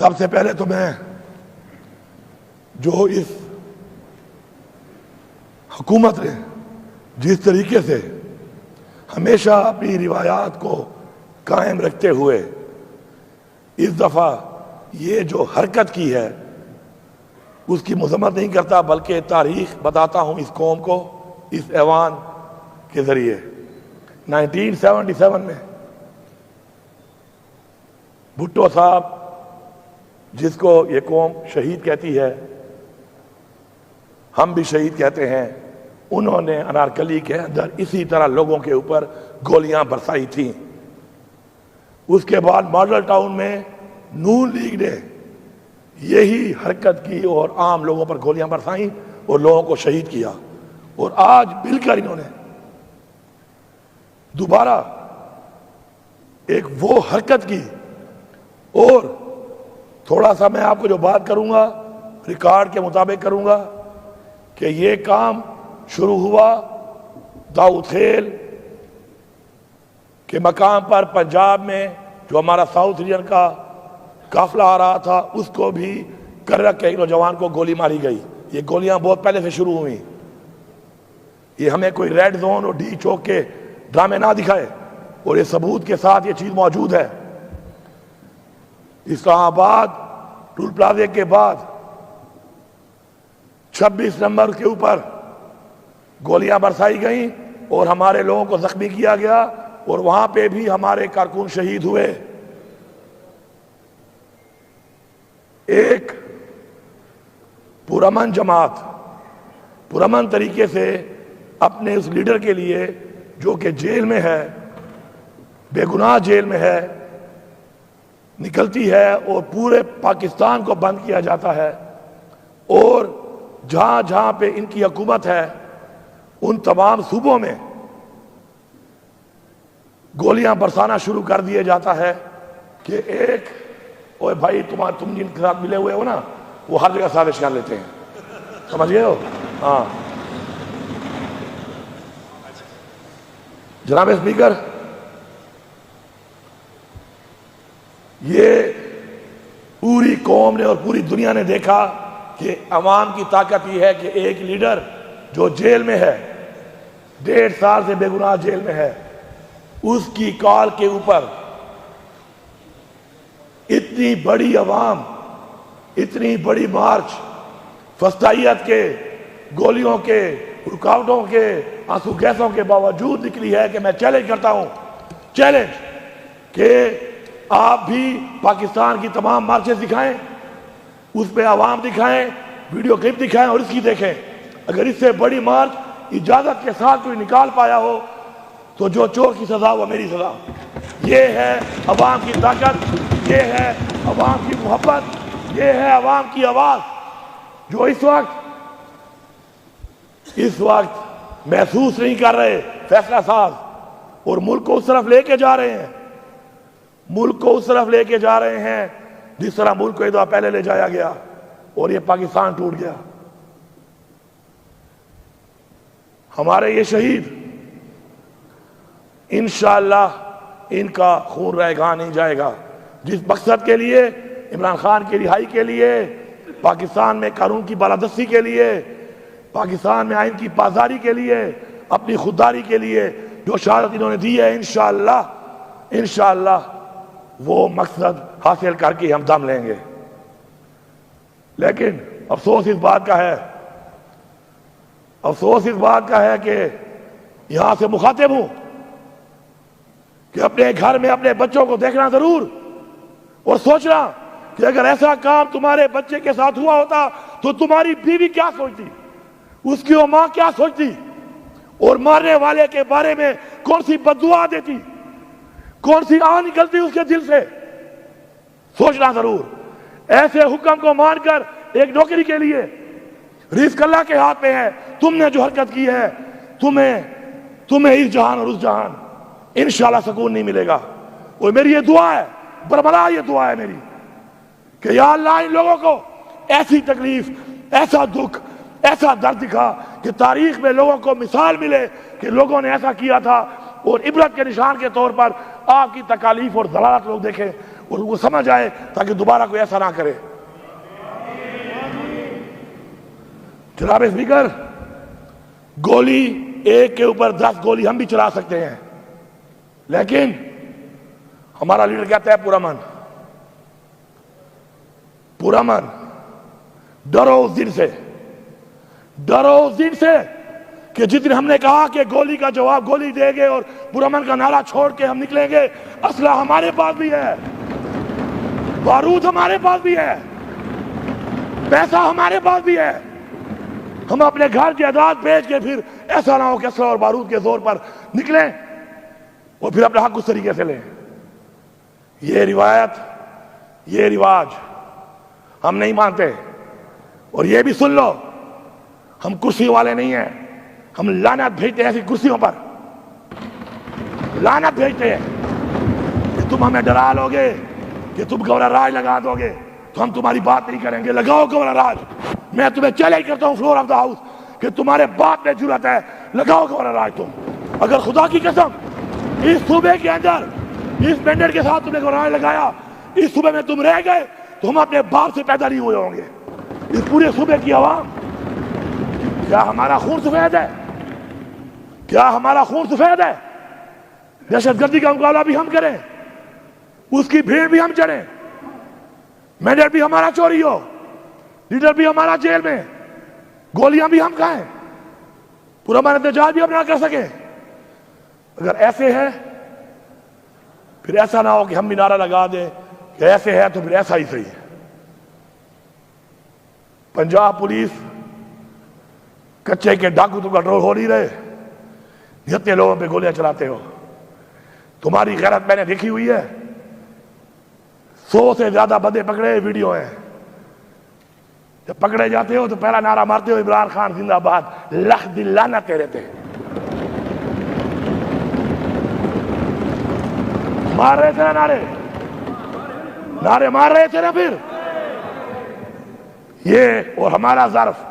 سب سے پہلے تو میں جو اس حکومت نے جس طریقے سے ہمیشہ اپنی روایات کو قائم رکھتے ہوئے اس دفعہ یہ جو حرکت کی ہے اس کی مذمت نہیں کرتا، بلکہ تاریخ بتاتا ہوں اس قوم کو اس ایوان کے ذریعے۔ 1977 میں بھٹو صاحب، جس کو یہ قوم شہید کہتی ہے، ہم بھی شہید کہتے ہیں، انہوں نے انارکلی کے اندر اسی طرح لوگوں کے اوپر گولیاں برسائی تھیں۔ اس کے بعد ماڈل ٹاؤن میں نون لیگ نے یہی حرکت کی اور عام لوگوں پر گولیاں برسائیں اور لوگوں کو شہید کیا، اور آج مل کر انہوں نے دوبارہ ایک وہ حرکت کی۔ اور تھوڑا سا میں آپ کو جو بات کروں گا ریکارڈ کے مطابق کروں گا کہ یہ کام شروع ہوا داؤد خیل کے مقام پر پنجاب میں، جو ہمارا ساؤتھ ریجن کا قافلہ آ رہا تھا، اس کو بھی کر رکھ کے ایک نوجوان کو گولی ماری گئی۔ یہ گولیاں بہت پہلے سے شروع ہوئیں، یہ ہمیں کوئی ریڈ زون اور ڈی چوک کے ڈرامے نہ دکھائے، اور یہ ثبوت کے ساتھ یہ چیز موجود ہے۔ اسلام آباد ٹول پلازے کے بعد 26 نمبر کے اوپر گولیاں برسائی گئیں اور ہمارے لوگوں کو زخمی کیا گیا، اور وہاں پہ بھی ہمارے کارکن شہید ہوئے۔ ایک پرامن جماعت پرامن طریقے سے اپنے اس لیڈر کے لیے، جو کہ جیل میں ہے، بے گناہ جیل میں ہے، نکلتی ہے اور پورے پاکستان کو بند کیا جاتا ہے، اور جہاں جہاں پہ ان کی حکومت ہے ان تمام صوبوں میں گولیاں برسانا شروع کر دیا جاتا ہے کہ ایک اوے بھائی تم جن کے ساتھ ملے ہوئے ہو نا، وہ ہر جگہ سازش کر لیتے ہیں، سمجھ گئے ہو؟ ہاں جناب اسپیکر، یہ پوری قوم نے اور پوری دنیا نے دیکھا کہ عوام کی طاقت یہ ہے کہ ایک لیڈر جو جیل میں ہے، 1.5 سال سے بے گناہ جیل میں ہے، اس کی کال کے اوپر اتنی بڑی عوام، اتنی بڑی مارچ، فسطائیت کے، گولیوں کے، رکاوٹوں کے، آنسو گیسوں کے باوجود نکلی ہے کہ میں چیلنج کرتا ہوں، چیلنج کہ آپ بھی پاکستان کی تمام مارچز دکھائیں، اس پہ عوام دکھائیں، ویڈیو کلپ دکھائیں اور اس کی دیکھیں۔ اگر اس سے بڑی مارچ اجازت کے ساتھ کوئی نکال پایا ہو تو جو چور کی سزا وہ میری سزا۔ یہ ہے عوام کی طاقت، یہ ہے عوام کی محبت، یہ ہے عوام کی آواز، جو اس وقت محسوس نہیں کر رہے فیصلہ ساز، اور ملک کو اس طرف لے کے جا رہے ہیں، ملک کو اس طرف لے کے جا رہے ہیں جس طرح ملک کو ایک دفعہ پہلے لے جایا گیا اور یہ پاکستان ٹوٹ گیا۔ ہمارے یہ شہید انشاءاللہ ان کا خون رائے گاہ نہیں جائے گا۔ جس مقصد کے لیے، عمران خان کی رہائی کے لیے، پاکستان میں قانون کی بالادستی کے لیے، پاکستان میں آئین کی پاسداری کے لیے، اپنی خودداری کے لیے جو شہادت انہوں نے دی ہے، انشاءاللہ وہ مقصد حاصل کر کے ہم دم لیں گے۔ لیکن افسوس اس بات کا ہے کہ یہاں سے مخاطب ہوں کہ اپنے گھر میں اپنے بچوں کو دیکھنا ضرور، اور سوچنا کہ اگر ایسا کام تمہارے بچے کے ساتھ ہوا ہوتا تو تمہاری بیوی کیا سوچتی، اس کی ماں کیا سوچتی، اور مارنے والے کے بارے میں کون سی بددعا دیتی، کون سی آہ نکلتی اس کے دل سے، سوچنا ضرور۔ ایسے حکم کو مان کر ایک نوکری کے لیے رزق اللہ کے ہاتھ میں ہے، تم نے جو حرکت کی ہے تمہیں اس جہان اور اس جہان انشاءاللہ سکون نہیں ملے گا۔ اور میری یہ دعا ہے، بربلا یہ دعا ہے میری، کہ یا اللہ ان لوگوں کو ایسی تکلیف، ایسا دکھ، ایسا درد دکھا کہ تاریخ میں لوگوں کو مثال ملے کہ لوگوں نے ایسا کیا تھا، اور عبرت کے نشان کے طور پر آپ کی تکالیف اور ضلالت لوگ دیکھیں۔ اور ان کو سمجھ آئے تاکہ دوبارہ کوئی ایسا نہ کرے۔ جناب اسپیکر، گولی ایک کے اوپر 10 گولی ہم بھی چلا سکتے ہیں، لیکن ہمارا لیڈر کہتا ہے پرامن، پرامن، ڈرو اس دن سے، ڈرو اس دن سے کہ جس دن ہم نے کہا کہ گولی کا جواب گولی دیں گے اور پرامن کا نعرہ چھوڑ کے ہم نکلیں گے، اسلحہ ہمارے پاس بھی ہے، بارود ہمارے پاس بھی ہے، پیسہ ہمارے پاس بھی ہے۔ ہم اپنے گھر جائیداد بیچ کے پھر ایسا نہ ہو کہ اسلحہ اور بارود کے زور پر نکلیں اور پھر اپنا حق اس طریقے سے لیں۔ یہ روایت، یہ رواج ہم نہیں مانتے۔ اور یہ بھی سن لو، ہم کرسی والے نہیں ہیں، ہم لعنت بھیجتے ہیں ایسی کرسیوں پر، لعنت بھیجتے ہیں کہ تم ہمیں ڈرا لو گے کہ تم گورنر راج لگا دو گے تو ہم تمہاری بات نہیں کریں گے۔ لگاؤ گورنر راج، میں تمہیں چیلنج کرتا ہوں فلور آف دا ہاؤس کہ تمہارے باپ میں جرأت ہے، لگاؤ گورنر راج تم۔ اگر خدا کی قسم اس صوبے کے اندر اس مینڈیٹ کے ساتھ تم نے گورنر راج لگایا، اس صوبے میں تم رہ گئے تو ہم اپنے باپ سے پیدا نہیں ہوئے ہوں گے۔ اس پورے صوبے کی عوام، کیا ہمارا خون سفید ہے؟ کیا ہمارا خون سفید ہے؟ دہشت گردی کا مقابلہ بھی ہم کریں، اس کی بھیڑ بھی ہم چڑھیں، مینڈیٹ بھی ہمارا چوری ہو، لیڈر بھی ہمارا جیل میں، گولیاں بھی ہم کھائیں، پرامن احتجاج بھی ہم نہ کر سکیں؟ اگر ایسے ہے پھر ایسا نہ ہو کہ ہم بھی نعرہ لگا دیں کہ ایسے ہے تو پھر ایسا ہی صحیح ہے۔ پنجاب پولیس کچے کے ڈاکو تو کنٹرول ہو نہیں رہے، جتنے لوگوں پہ گولیاں چلاتے ہو۔ تمہاری غیرت میں نے دیکھی ہوئی ہے، 100 سے زیادہ بندے پکڑے ویڈیو ہیں۔ جب پکڑے جاتے ہو تو پہلا نعرہ مارتے ہو عمران خان زندہ باد، لکھ دل لعنت تیرے تے۔ مار رہے تھے نا نعرے مار رہے تھے نا پھر۔ یہ اور ہمارا ظرف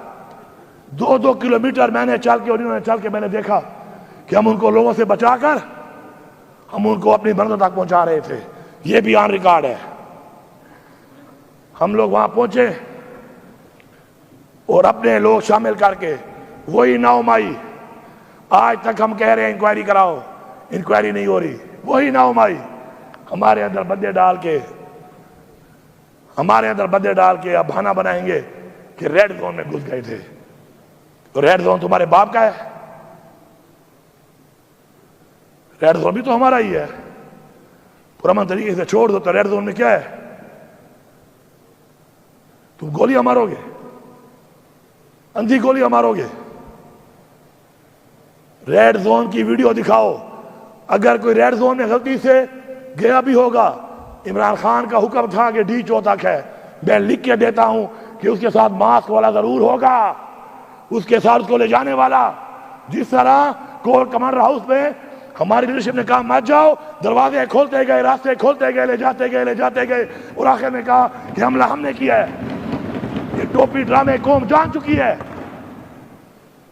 2 کلومیٹر میں نے چل کے اور انہوں نے چل کے میں نے دیکھا کہ ہم ان کو لوگوں سے بچا کر ہم ان کو اپنی منزل تک پہنچا رہے تھے۔ یہ بھی آن ریکارڈ ہے۔ ہم لوگ وہاں پہنچے اور اپنے لوگ شامل کر کے وہی 9 مئی، آج تک ہم کہہ رہے ہیں انکوائری کراؤ، انکوائری نہیں ہو رہی، وہی 9 مئی ہمارے اندر بندے ڈال کے اب بہانہ بنائیں گے کہ ریڈ زون میں گھس گئے تھے۔ تو ریڈ زون تمہارے باپ کا ہے، ریڈ زون بھی تو ہمارا ہی ہے۔ پرامن طریقے سے چھوڑ دو تو ریڈ زون میں کیا ہے؟ تم گولیاں مارو گے، اندھی گولیاں مارو گے۔ ریڈ زون کی ویڈیو دکھاؤ، اگر کوئی ریڈ زون میں غلطی سے گیا بھی ہوگا، عمران خان کا حکم تھا کہ D چو تک ہے، میں لکھ کے دیتا ہوں کہ اس کے ساتھ ماسک والا ضرور ہوگا، اس کے ساتھ اس کو لے جانے والا۔ جس طرح کور کمانڈر ہاؤس میں ہماری لیڈرشپ نے کہا مت جاؤ، دروازے کھولتے گئے، راستے کھولتے گئے، لے جاتے گئے اور آخر میں کہا کہ حملہ ہم نے کیا ہے۔ یہ ٹوپی ڈرامے قوم جان چکی ہے،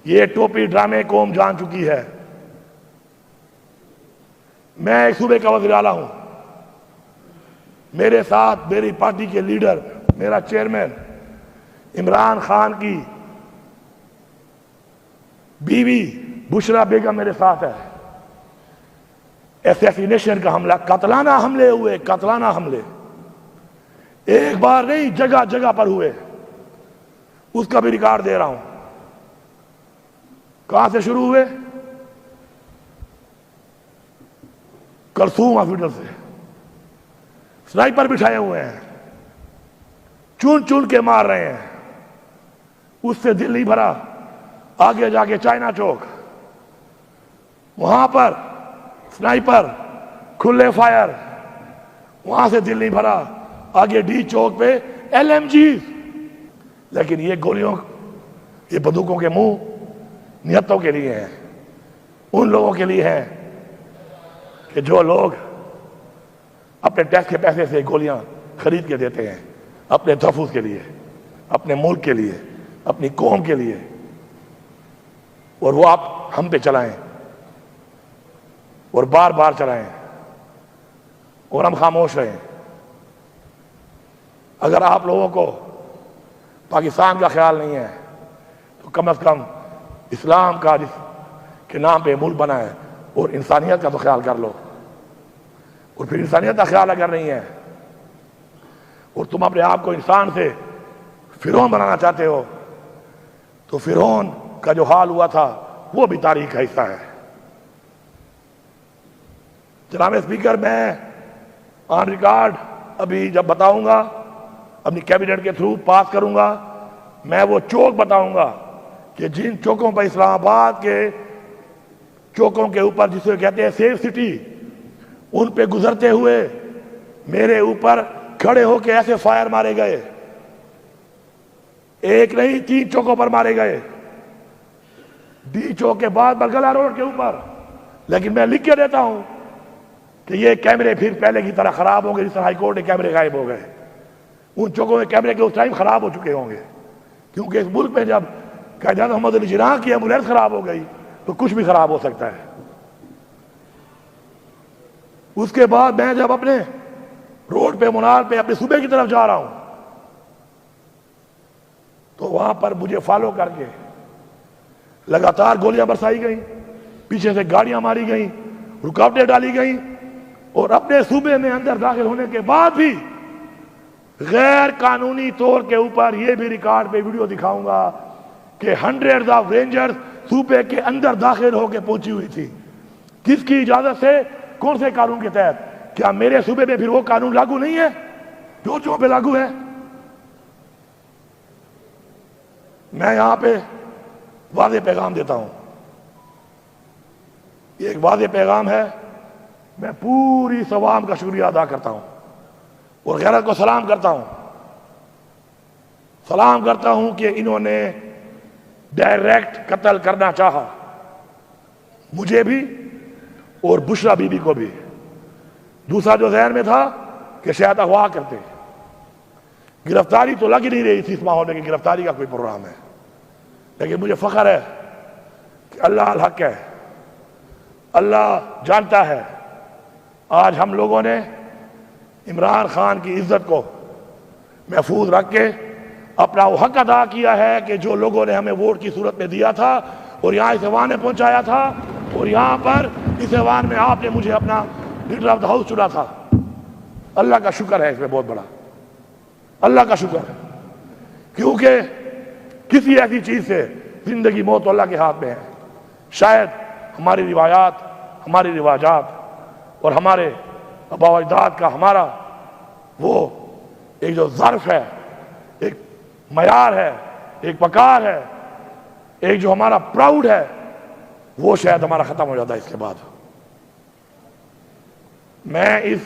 یہ ٹوپی ڈرامے قوم جان چکی ہے۔ میں ایک صوبے کا وزیر اعلیٰ ہوں، میرے ساتھ میری پارٹی کے لیڈر، میرا چیئرمین عمران خان کی بیوی بشرا بیگم میرے ساتھ ہے۔ ایسیسینیشن کا حملہ، قاتلانہ حملے ہوئے، قاتلانہ حملے ایک بار نہیں، جگہ جگہ پر ہوئے، اس کا بھی ریکارڈ دے رہا ہوں۔ کہاں سے شروع ہوئے؟ کلثوم ہاسپٹل سے سنائپر بٹھائے ہوئے ہیں، چون چون کے مار رہے ہیں، اس سے دل نہیں بھرا۔ آگے جا کے چائنا چوک، وہاں پر سنائپر کھلے فائر، وہاں سے دل نہیں بھرا۔ آگے D چوک پہ LMGs، لیکن یہ گولیوں، یہ بندوقوں کے منہ نیتوں کے لیے ہیں، ان لوگوں کے لیے ہیں کہ جو لوگ اپنے ٹیکس کے پیسے سے گولیاں خرید کے دیتے ہیں اپنے تحفظ کے لیے، اپنے ملک کے لیے، اپنی قوم کے لیے، اور وہ آپ ہم پہ چلائیں اور بار بار چلائیں اور ہم خاموش رہیں۔ اگر آپ لوگوں کو پاکستان کا خیال نہیں ہے تو کم از کم اسلام کا جس کے نام پہ ملک بنا ہے اور انسانیت کا تو خیال کر لو. اور پھر انسانیت کا خیال اگر نہیں ہے اور تم اپنے آپ کو انسان سے فرعون بنانا چاہتے ہو تو فرعون کا جو حال ہوا تھا وہ بھی تاریخ کا حصہ ہے. جناب اسپیکر، میں آن ریکارڈ ابھی جب بتاؤں گا اپنی کیبنٹ کے تھرو پاس کروں گا، میں وہ چوک بتاؤں گا کہ جن چوکوں پر اسلام آباد کے چوکوں کے اوپر جسے کہتے ہیں سیف سٹی، ان پہ گزرتے ہوئے میرے اوپر کھڑے ہو کے ایسے فائر مارے گئے. ایک نہیں 3 چوکوں پر مارے گئے. ڈی چوک کے بعد برگلا روڈ کے اوپر. لیکن میں لکھ کے دیتا ہوں کہ یہ کیمرے پھر پہلے کی طرح خراب ہوں گے جس طرح ہائی کورٹ کے کیمرے غائب ہو گئے. ان چوکوں میں کیمرے کے اس ٹائم خراب ہو چکے ہوں گے، کیونکہ اس ملک میں جب قائد اعظم محمد علی جناح کی ایمبولینس خراب ہو گئی تو کچھ بھی خراب ہو سکتا ہے. اس کے بعد میں جب اپنے روڈ پہ منال پہ اپنے صوبے کی طرف جا رہا ہوں تو وہاں پر مجھے فالو کر کے لگاتار گولیاں برسائی گئیں، پیچھے سے گاڑیاں ماری گئیں، رکاوٹیں ڈالی گئیں، اور اپنے صوبے میں اندر داخل ہونے کے بعد بھی غیر قانونی طور کے اوپر یہ بھی ریکارڈ پہ ویڈیو دکھاؤں گا کہ ہنڈریڈز آف رینجرز صوبے کے اندر داخل ہو کے پہنچی ہوئی تھی. کس کی اجازت سے؟ کون سے قانون کے تحت؟ کیا میرے صوبے میں پھر وہ قانون لاگو نہیں ہے جو پہ لاگو ہے؟ میں یہاں پہ واضح پیغام دیتا ہوں. یہ ایک واضح پیغام ہے. میں پوری عوام کا شکریہ ادا کرتا ہوں اور غیرت کو سلام کرتا ہوں. سلام کرتا ہوں کہ انہوں نے ڈائریکٹ قتل کرنا چاہا، مجھے بھی اور بشرا بی بی کو بھی. دوسرا جو ذہن میں تھا کہ شاید اغوا کرتے. گرفتاری تو لگ نہیں رہی تھی اس ماحول میں کہ گرفتاری کا کوئی پروگرام ہے، لیکن مجھے فخر ہے کہ اللہ الحق ہے، اللہ جانتا ہے. آج ہم لوگوں نے عمران خان کی عزت کو محفوظ رکھ کے اپنا وہ حق ادا کیا ہے کہ جو لوگوں نے ہمیں ووٹ کی صورت میں دیا تھا اور یہاں اس ایوان میں پہنچایا تھا، اور یہاں پر اس ایوان میں آپ نے مجھے اپنا لیڈر آف دا ہاؤس چنا تھا. اللہ کا شکر ہے، اس میں بہت بڑا اللہ کا شکر ہے، کیونکہ کسی ایسی چیز سے زندگی موت تو اللہ کے ہاتھ میں ہے. شاید ہماری روایات، ہماری رواجات اور ہمارے آباء و اجداد کا ہمارا وہ ایک جو ظرف ہے، ایک معیار ہے، ایک وقار ہے، ایک جو ہمارا پراؤڈ ہے، وہ شاید ہمارا ختم ہو جاتا ہے اس کے بعد. میں اس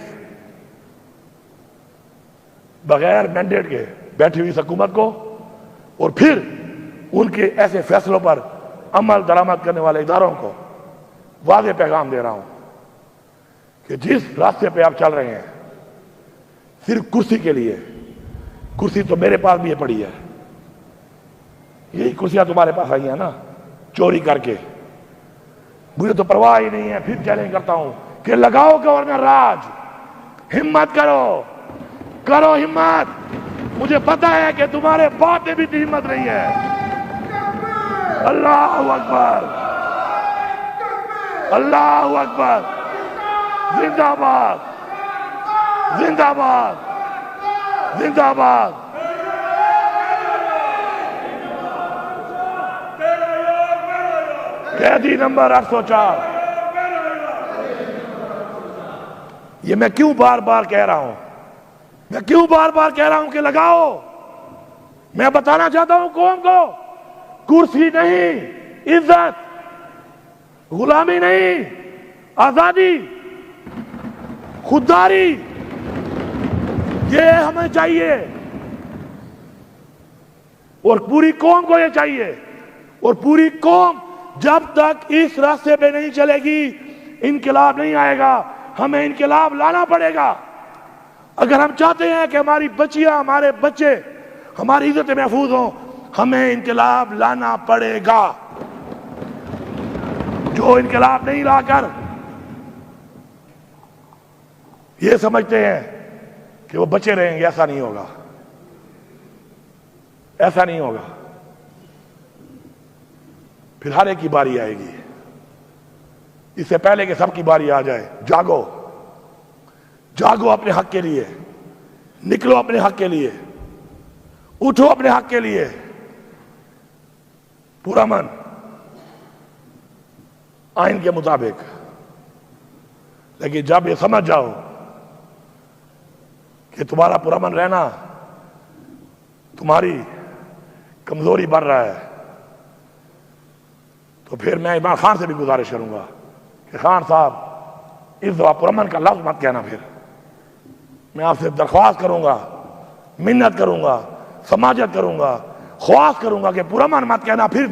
بغیر مینڈیٹ کے بیٹھی ہوئی حکومت کو اور پھر ان کے ایسے فیصلوں پر عمل درآمد کرنے والے اداروں کو واضح پیغام دے رہا ہوں کہ جس راستے پہ آپ چل رہے ہیں صرف کرسی کے لیے، کرسی تو میرے پاس بھی یہ پڑی ہے، یہی کرسیاں تمہارے پاس آئی ہیں نا چوری کر کے. مجھے تو پرواہ ہی نہیں ہے. پھر چیلنج کرتا ہوں کہ لگاؤ گورنر راج، ہمت کرو، کرو ہمت. مجھے پتا ہے کہ تمہارے باپ نے بھی اتنی ہمت نہیں ہے. اللہ اکبر، اللہ اکبر، زندہ باد، زندہ باد، زندہ باد. قیدی نمبر 804. یہ میں کیوں بار بار کہہ رہا ہوں، میں کیوں بار بار کہہ رہا ہوں کہ لگاؤ؟ میں بتانا چاہتا ہوں قوم کو، کرسی نہیں، عزت، غلامی نہیں، آزادی، خودداری، یہ ہمیں چاہیے اور پوری قوم کو یہ چاہیے. اور پوری قوم جب تک اس راستے پہ نہیں چلے گی انقلاب نہیں آئے گا. ہمیں انقلاب لانا پڑے گا. اگر ہم چاہتے ہیں کہ ہماری بچیاں، ہمارے بچے، ہماری عزتیں محفوظ ہوں، ہمیں انقلاب لانا پڑے گا. جو انقلاب نہیں لا کر یہ سمجھتے ہیں کہ وہ بچے رہیں گے، ایسا نہیں ہوگا. ایسا نہیں ہوگا. پھر ہر ایک کی باری آئے گی. اس سے پہلے کہ سب کی باری آ جائے جاگو، جاگو اپنے حق کے لیے، نکلو اپنے حق کے لیے، اٹھو اپنے حق کے لیے. پورا من آئین کے مطابق. لیکن جب یہ سمجھ جاؤ کہ تمہارا پرامن رہنا تمہاری کمزوری بن رہا ہے، تو پھر میں عمران خان سے بھی گزارش کروں گا کہ خان صاحب اس دفعہ پرامن کا لفظ مت کہنا. پھر میں آپ سے درخواست کروں گا، منت کروں گا، سماجت کروں گا، خواست کروں گا کہ پرامن مت کہنا. پھر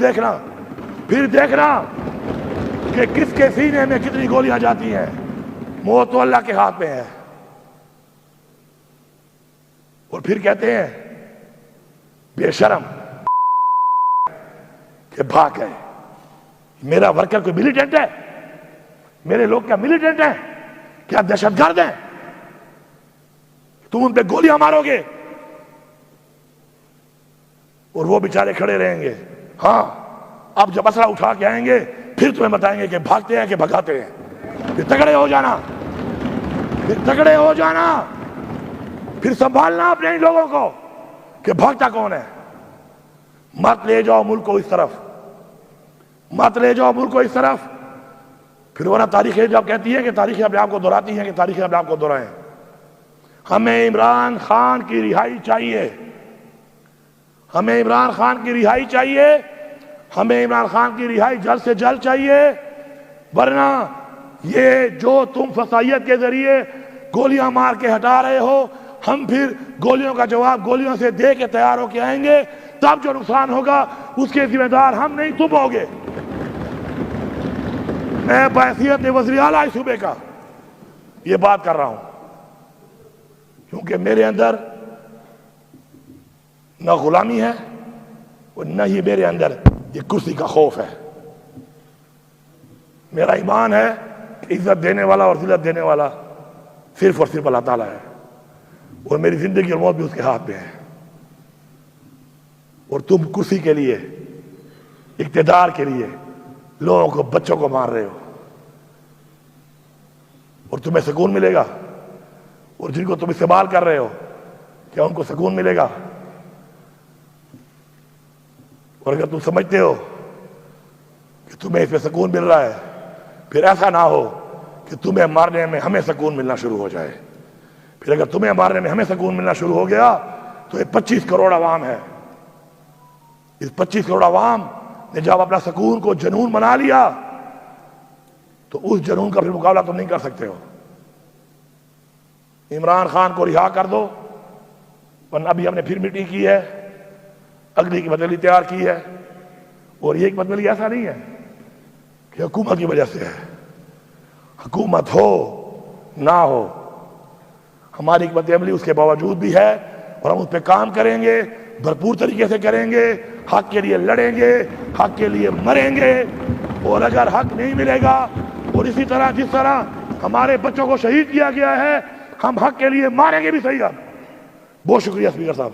دیکھنا کہ کس کے سینے میں کتنی گولیاں جاتی ہیں. موت تو اللہ کے ہاتھ میں ہے. اور پھر کہتے ہیں بے شرم کہ بھاگ گئے. میرا ورکر کوئی ملیٹنٹ ہے؟ میرے لوگ کیا ملیٹنٹ ہیں؟ کیا دہشت گرد ہیں؟ تم ان پہ گولیاں مارو گے اور وہ بیچارے کھڑے رہیں گے. ہاں اب جب اسلحہ اٹھا کے آئیں گے پھر تمہیں بتائیں گے کہ بھاگتے ہیں کہ بھگاتے ہیں. پھر تگڑے ہو جانا، پھر سنبھالنا اپنے ان لوگوں کو کہ بھاگتا کون ہے. مت لے جاؤ ملک کو اس طرف، پھر ورنہ تاریخیں جب کہتی ہے کہ تاریخیں اپنے آپ کو دہراتی ہیں کہ تاریخیں اپنے آپ کو دہرائیں. ہمیں عمران خان کی رہائی چاہیے، ہمیں عمران خان کی رہائی جلد سے جلد چاہیے. ورنہ یہ جو تم فسائیت کے ذریعے گولیاں مار کے ہٹا رہے ہو، ہم پھر گولیوں کا جواب گولیوں سے دے کے تیار ہو کے آئیں گے. تب جو نقصان ہوگا اس کے ذمہ دار ہم نہیں، تم ہوگے. میں بحیثیت وزیر اعلیٰ اس صوبے کا یہ بات کر رہا ہوں کیونکہ میرے اندر نہ غلامی ہے اور نہ ہی میرے اندر یہ کرسی کا خوف ہے. میرا ایمان ہے کہ عزت دینے والا اور ذلت دینے والا صرف اور صرف اللہ تعالیٰ ہے، اور میری زندگی اور موت بھی اس کے ہاتھ میں ہے. اور تم کرسی کے لیے، اقتدار کے لیے لوگوں کو، بچوں کو مار رہے ہو، اور تمہیں سکون ملے گا؟ اور جن کو تم استعمال کر رہے ہو کیا ان کو سکون ملے گا؟ اور اگر تم سمجھتے ہو کہ تمہیں اس میں سکون مل رہا ہے، پھر ایسا نہ ہو کہ تمہیں مارنے میں ہمیں سکون ملنا شروع ہو جائے. پھر اگر تمہیں مارنے میں ہمیں سکون ملنا شروع ہو گیا تو یہ 25 کروڑ عوام ہے. اس 25 کروڑ عوام نے جب اپنا سکون کو جنون بنا لیا تو اس جنون کا پھر مقابلہ تم نہیں کر سکتے ہو. عمران خان کو رہا کر دو، ورنہ ابھی ہم نے پھر میٹنگ کی ہے، اگلی کی بدلی تیار کی ہے. اور یہ ایک بدلی ایسا نہیں ہے کہ حکومت کی وجہ سے ہے. حکومت ہو نہ ہو، ہماری حکمت عملی اس کے باوجود بھی ہے، اور ہم اس پہ کام کریں گے، بھرپور طریقے سے کریں گے، حق کے لیے لڑیں گے، حق کے لیے مریں گے. اور اگر حق نہیں ملے گا، اور اسی طرح جس طرح ہمارے بچوں کو شہید کیا گیا ہے، ہم حق کے لیے ماریں گے بھی صحیح. آپ بہت شکریہ اسپیکر صاحب.